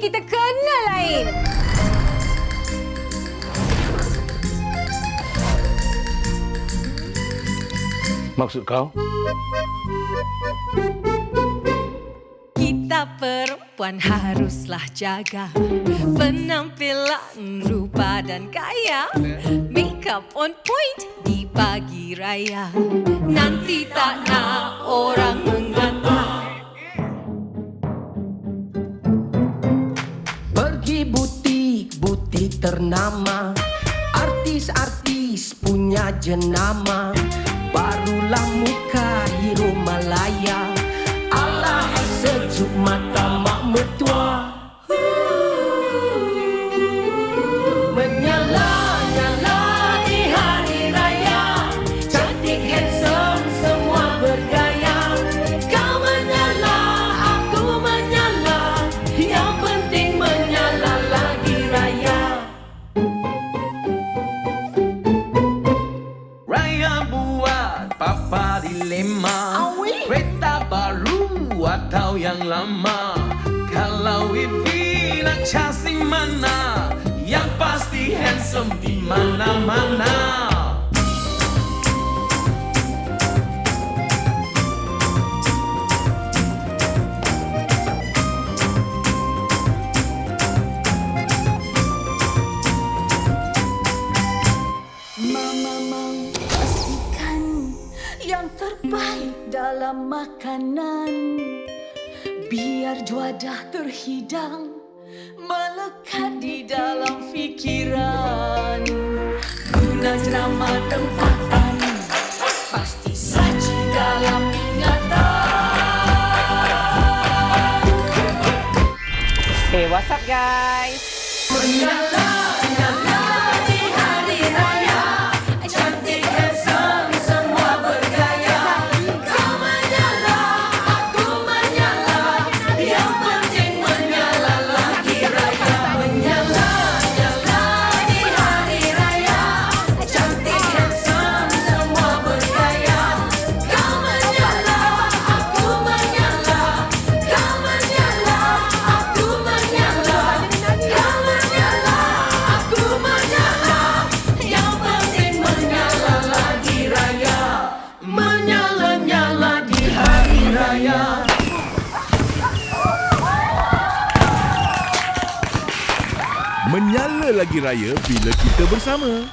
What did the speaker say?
kita kena lain. Maksud kau? Kita perempuan haruslah jaga penampilan, rupa dan gaya. Make up on point di pagi raya, nanti tak nak orang mengata. Pergi butik-butik ternama, artis-artis punya jenama, barulah muka hero Malaya. Allah sejuk mata mak mertua, menyala-nyala di hari raya, cantik handsome semua bergaya. Kau menyala, aku menyala, yang penting menyala lagi raya. Raya buat papa dilema, kereta baru atau yang lama. Kalau Wifi nak casi mana, yang pasti handsome di mana-mana. Mama mau pastikan yang terbaik dalam makanan, biar juadah terhidang melekat di dalam fikiran. Guna drama tempatan, pasti saji dalam ingatan. Hey, what's up guys? Menyala-nyala di hari raya, cantik handsome semua bergaya. Kau menyala, aku menyala, yang penting menyala lagi raya. Menyala-nyala di hari raya, cantik handsome semua bergaya. Kau menyala, aku menyala, kau menyala, aku menyala, kau menyala, aku menyala, yang penting menyala lagi raya. Menyala-nyala di hari raya. Menyala lagi raya bila kita bersama.